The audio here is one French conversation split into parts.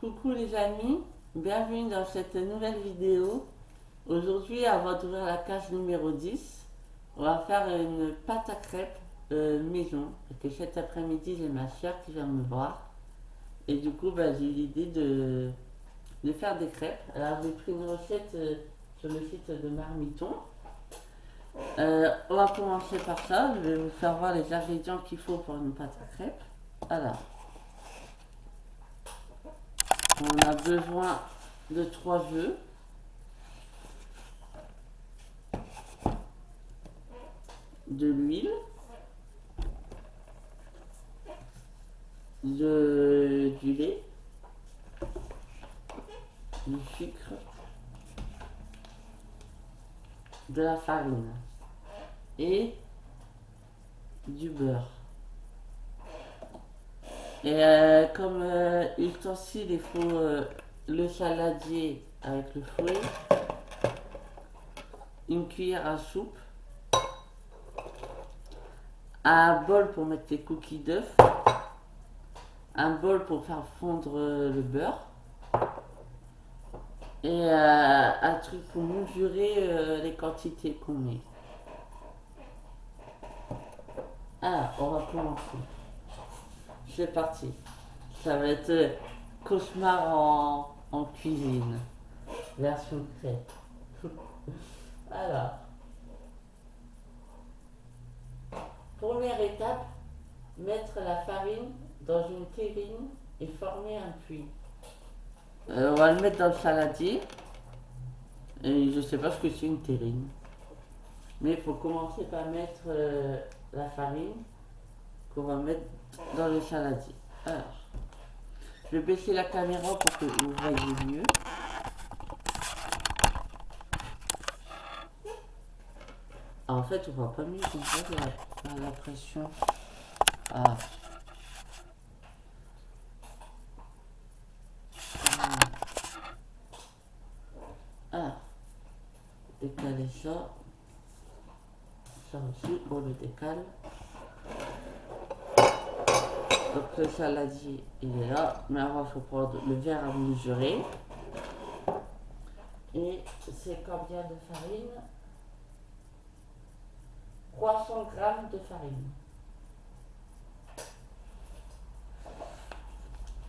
Coucou les amis, bienvenue dans cette nouvelle vidéo. Aujourd'hui, avant d'ouvrir la case numéro 10, on va faire une pâte à crêpes maison. Parce que cet après-midi, j'ai ma soeur qui vient me voir. Et du coup, j'ai l'idée de faire des crêpes. Alors, j'ai pris une recette sur le site de Marmiton. On va commencer par ça. Je vais vous faire voir les ingrédients qu'il faut pour une pâte à crêpes. Alors, on a besoin de 3 œufs, de l'huile, du lait, du sucre, de la farine et du beurre. Et comme ustensile, il faut le saladier avec le fouet, une cuillère à soupe, un bol pour mettre les cookies d'œufs, un bol pour faire fondre le beurre et un truc pour mesurer les quantités qu'on met. Alors, on va commencer. C'est parti. Ça va être cauchemar en cuisine, version crêpe. Alors, première étape, mettre la farine dans une terrine et former un puits. On va le mettre dans le saladier. Et je sais pas ce que c'est une terrine. Mais il faut commencer par mettre la farine qu'on va mettre dans le saladier. Alors, je vais baisser la caméra pour que vous voyez mieux. En fait, on voit pas mieux comme ça, la pression. Ah. Ah. Décaler ça. Ça aussi, on le décale. Donc le saladier, il est là. Maintenant, il faut prendre le verre à mesurer. Et c'est combien de farine? 300 grammes de farine.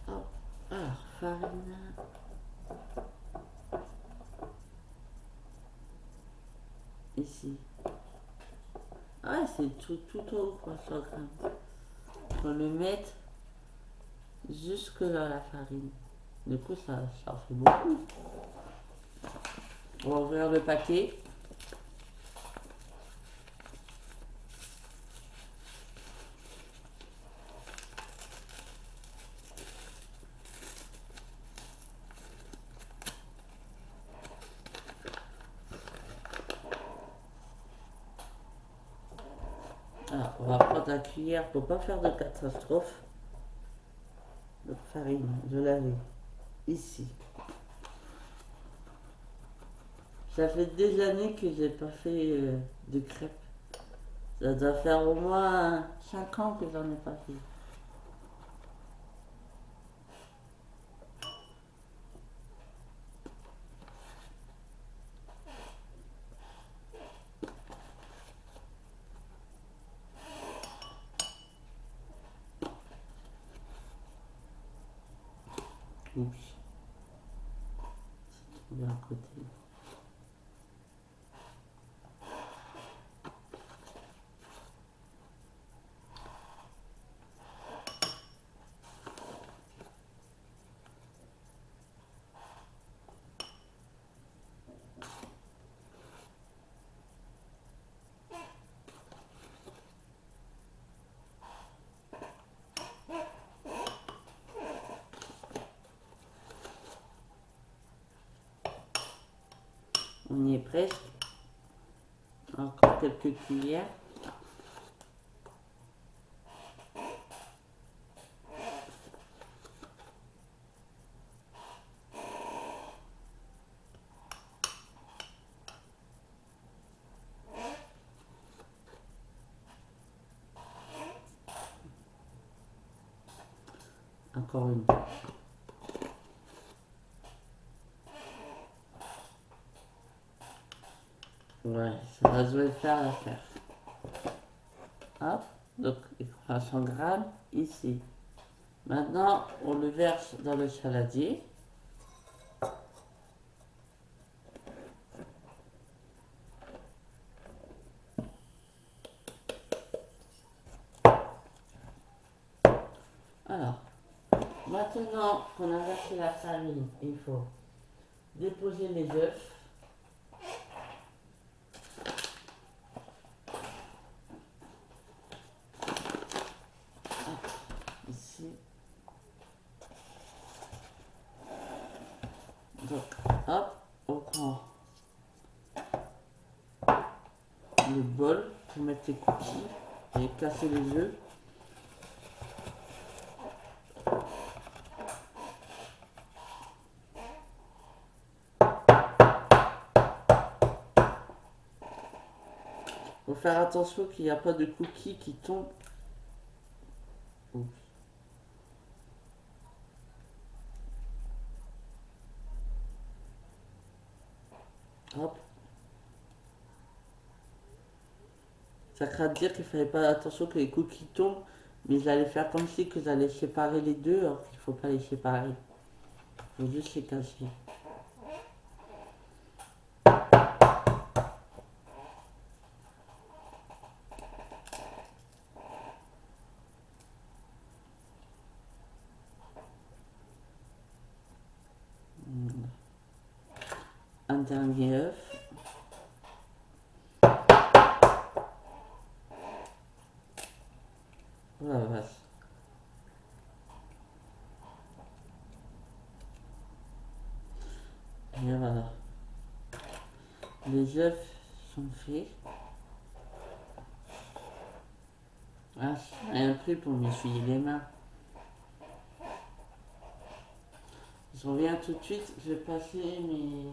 Hop. Alors, farine. Ici. Ah, c'est tout au 300 grammes. Il faut le mettre jusque dans la farine. Du coup, ça fait beaucoup. On va ouvrir le paquet. Alors, on va prendre la cuillère pour pas faire de catastrophe. De farine, je l'avais ici. Ça fait des années que j'ai pas fait de crêpes. Ça doit faire au moins 5 ans que j'en ai pas fait. Oups, c'est tombé à côté. On y est presque. Encore quelques cuillères. Encore une. Ouais, ça va jouer faire l'affaire. Hop, donc les 300 grammes ici. Maintenant, on le verse dans le saladier. Alors, maintenant qu'on a versé la farine, il faut déposer les œufs. Ici. Donc, hop, on prend le bol pour mettre les cookies et casser les œufs. Faut faire attention qu'il n'y a pas de cookies qui tombent. Oups. Hop. Ça craint de dire qu'il fallait pas attention que les cookies tombent, mais j'allais faire comme si que j'allais séparer les deux, alors qu'il faut pas les séparer. Il faut juste les casser. Un dernier œuf. Oh la vache. Et voilà. Les œufs sont faits. Ah, j'ai un truc pour m'essuyer les mains. Je reviens tout de suite, je vais passer mes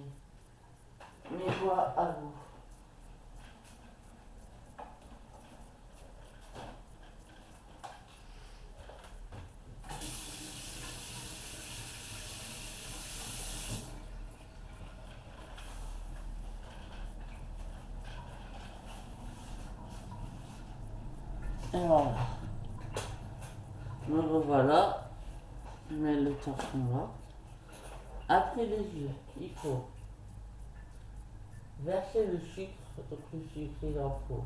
doigts à vous. Et voilà. Me revoilà. Je mets le torchon là. Après les œufs, il faut verser le sucre. Donc le sucre, il en faut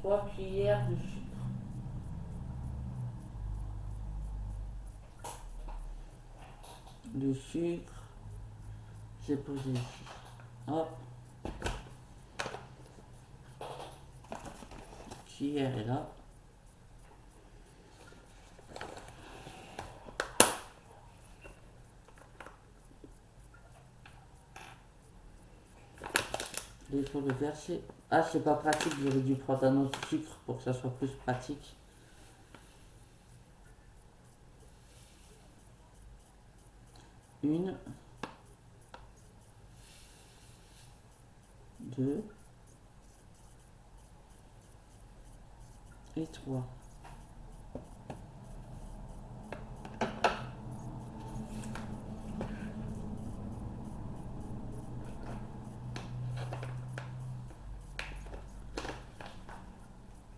3 cuillères de sucre. Le sucre, j'ai posé ici. Hop. Cuillère est là. Il faut le verser. Ah, c'est pas pratique, j'aurais dû prendre un autre sucre pour que ça soit plus pratique. Une, deux et trois.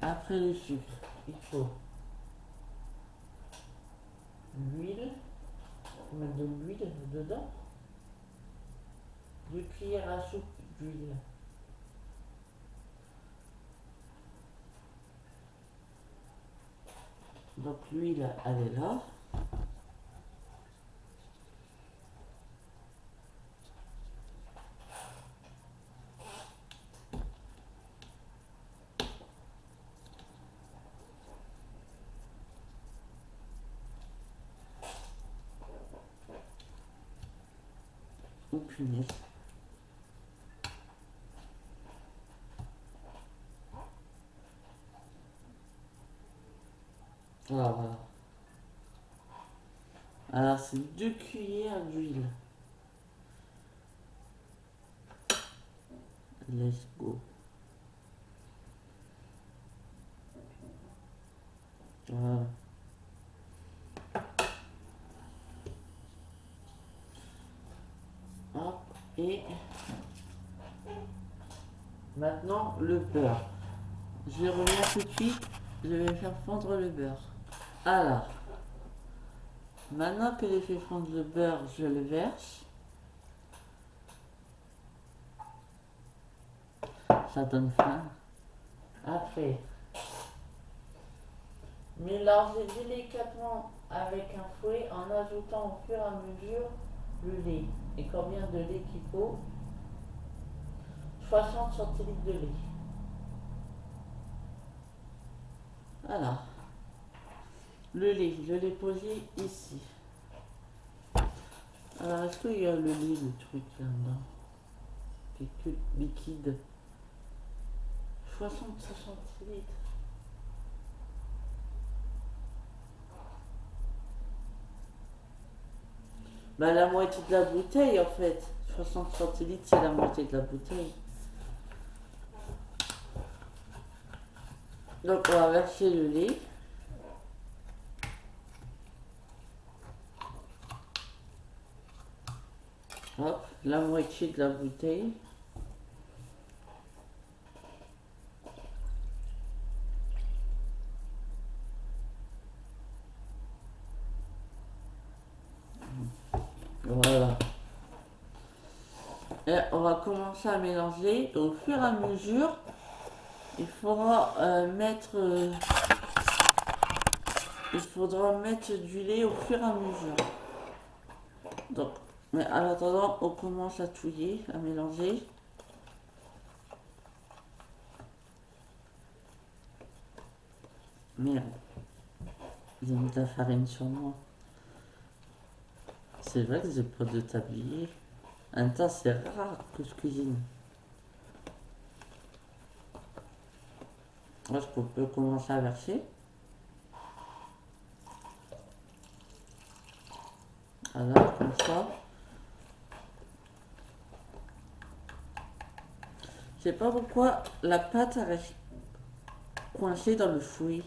Après le sucre, il faut l'huile. On met de l'huile dedans. 2 cuillères à soupe d'huile. Donc l'huile, elle est là. Oh punaise. Voilà. Alors c'est 2 cuillères d'huile. Let's go. Voilà. Hop, et Maintenant, le beurre. Je reviens tout de suite. Je vais faire fondre le beurre. Alors, maintenant que j'ai fait fondre le beurre, je le verse. Ça donne faim. Après, mélangez délicatement avec un fouet en ajoutant au fur et à mesure le lait. Et combien de lait qu'il faut? 60 centilitres de lait. Alors, le lait, je l'ai posé ici. Alors, est-ce qu'il y a le lait, le truc là-dedans? C'est que liquide. 60 centilitres. Bah, la moitié de la bouteille en fait. 60 centilitres, c'est la moitié de la bouteille. Donc, on va verser le lait. Hop, la moitié de la bouteille. Voilà. Et on va commencer à mélanger. Au fur et à mesure, il faudra il faudra mettre du lait au fur et à mesure. Donc, mais en attendant, on commence à touiller, à mélanger. Merde, j'ai mis de la farine sur moi. C'est vrai que j'ai pas de tablier. En même temps, c'est rare que je cuisine. Est-ce qu'on peut commencer à verser? Alors, comme ça. Je sais pas pourquoi la pâte reste coincée dans le fouet.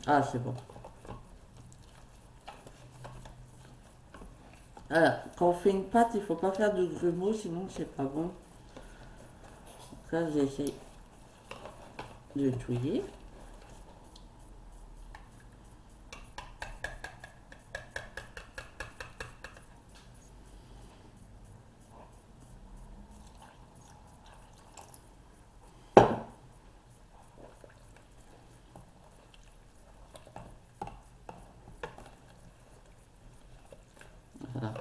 Ah, c'est bon. Alors, quand on fait une pâte, il faut pas faire de grumeaux, sinon c'est pas bon. Donc là, j'essaie de touiller. Voilà.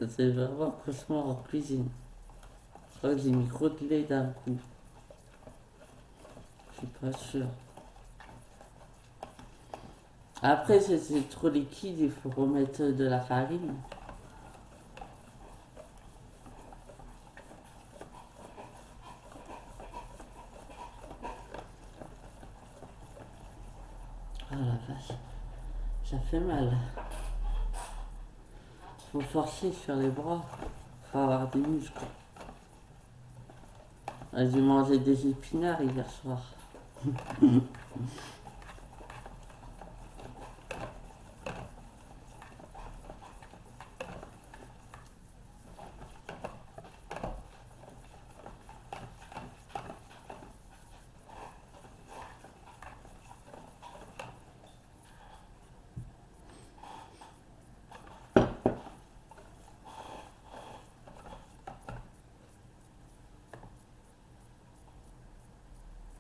C'est vraiment un cauchemar en cuisine. Je crois que j'ai mis trop de lait d'un coup. Je suis pas sûre. Après, c'est trop liquide, il faut remettre de la farine. Ah la vache, ça fait mal. Faut forcer sur les bras. Faut avoir des muscles. J'ai mangé des épinards hier soir.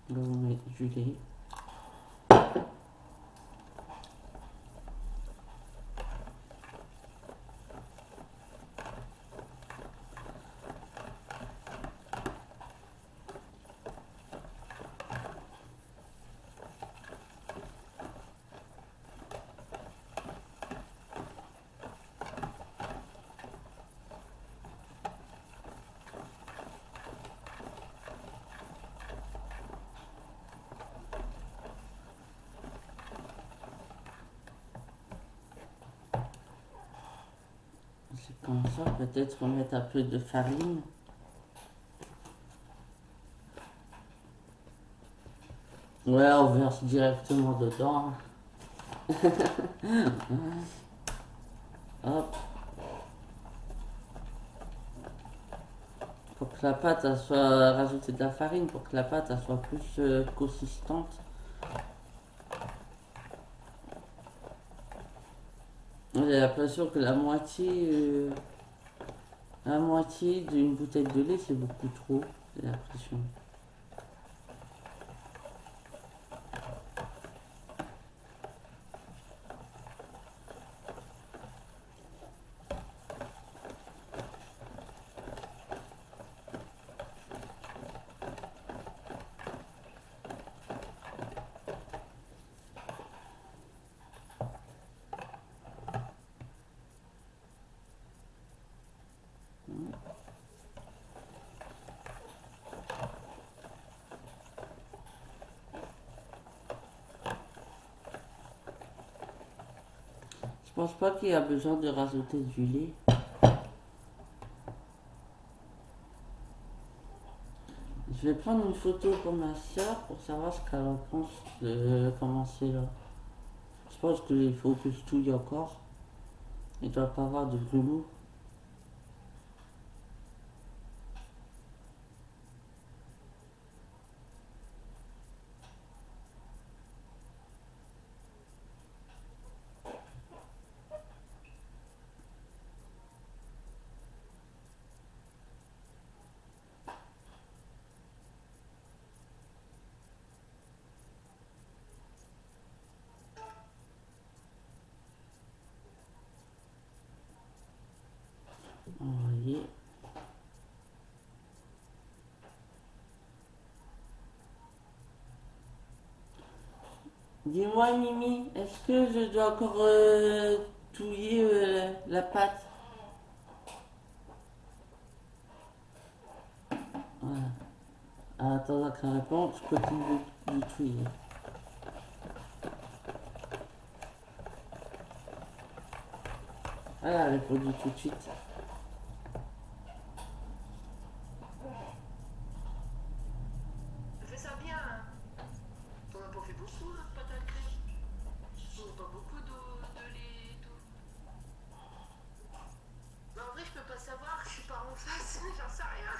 Donc on met du lait. C'est comme ça, peut-être remettre un peu de farine. Ouais, on verse directement dedans. Hop. Pour que la pâte elle soit rajouter de la farine pour que la pâte elle soit plus consistante. J'ai l'impression que la moitié d'une bouteille de lait c'est beaucoup trop. J'ai l'impression. Je pense pas qu'il y a besoin de rajouter du lait. Je vais prendre une photo pour ma soeur pour savoir ce qu'elle en pense de commencer là. Je pense qu'il faut que je touille encore. Il ne doit pas avoir de grumeaux. Envoyer. Dis-moi Mimi, est-ce que je dois encore touiller la pâte? Voilà. Attends qu'elle réponde, je continue de touiller. Elle a répondu tout de suite. Fais ça bien, hein. T'en as pas fait beaucoup, hein, pâte à crème. Pas beaucoup de lait et tout. Mais en vrai, je peux pas savoir, je suis pas en face, j'en sais rien.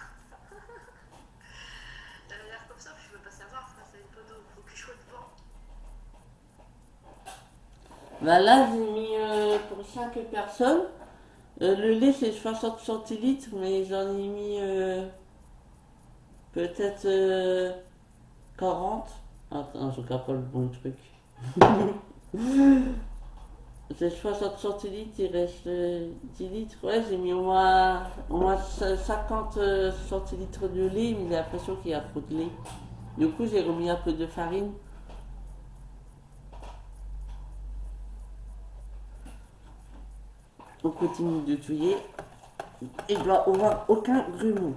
T'as l'air comme ça, je peux pas savoir face à une pot d'eau, faut que je sois devant. Bah là j'ai mis pour 5 personnes. Le lait c'est 60 centilitres mais j'en ai mis peut-être 40. Attends, je regarde pas le bon truc. C'est 60 centilitres, il reste 10 litres. Ouais, j'ai mis au moins 50 centilitres de lait, mais j'ai l'impression qu'il y a trop de lait. Du coup, j'ai remis un peu de farine. On continue de touiller. Et il doit avoir aucun grumeau.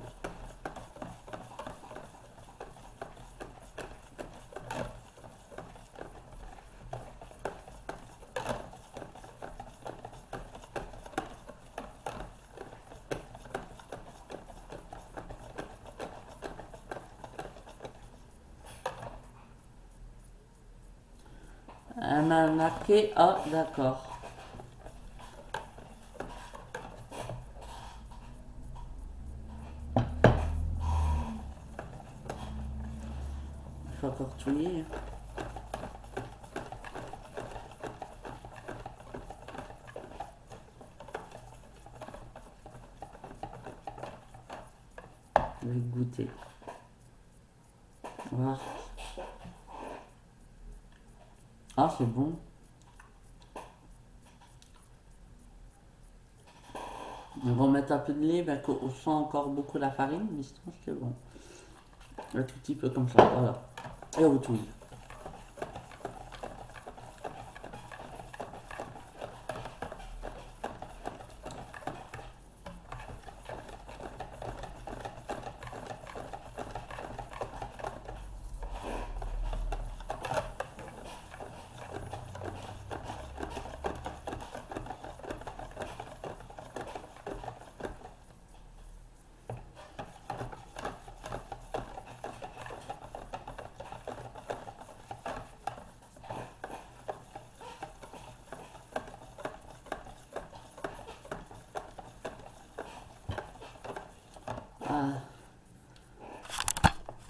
Elle m'a marqué, ah d'accord. Il faut encore touiller. Je vais goûter. Voilà. Ah, c'est bon. On va mettre un peu de lait, ben, on sent encore beaucoup la farine, mais sinon c'est bon. Un tout petit peu comme ça, voilà. Et on touille.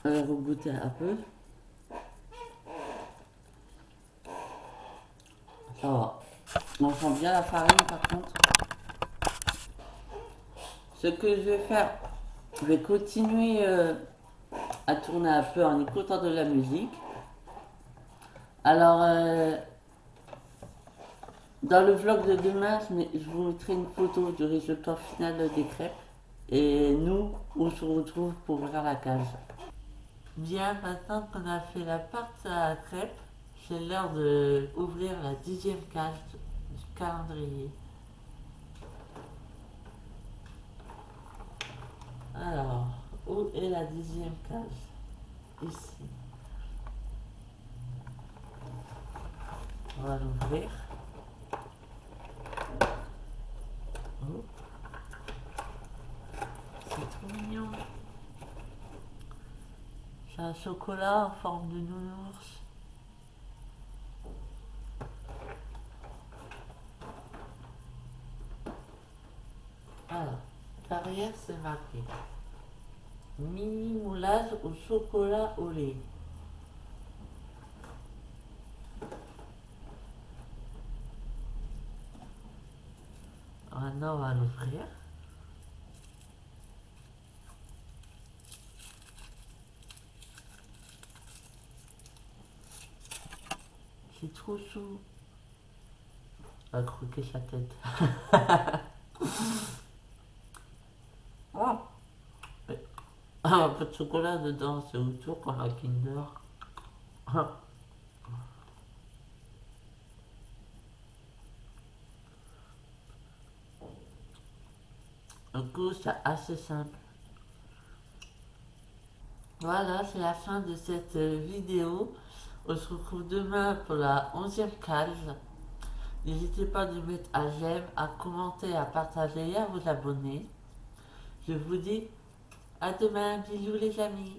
On va regoûter un peu. Ça va. On sent bien la farine par contre. Ce que je vais faire, je vais continuer à tourner un peu en écoutant de la musique. Alors, dans le vlog de demain, je vous mettrai une photo du résultat final des crêpes. Et nous, on se retrouve pour ouvrir la cage. Bien, maintenant qu'on a fait la pâte à crêpes, c'est l'heure d'ouvrir la 10e cage du calendrier. Alors, où est la 10e cage? Ici. On va l'ouvrir. Oh. C'est trop mignon. C'est un chocolat en forme de nounours. Alors, derrière c'est marqué mini moulage au chocolat au lait. Maintenant on va l'ouvrir. C'est trop chou. On va croquer sa tête. Oh. Un peu de chocolat dedans, c'est autour comme un Kinder. Du coup, c'est assez simple. Voilà, c'est la fin de cette vidéo. On se retrouve demain pour la 11e case. N'hésitez pas de mettre un j'aime, à commenter, à partager et à vous abonner. Je vous dis à demain, bisous les amis.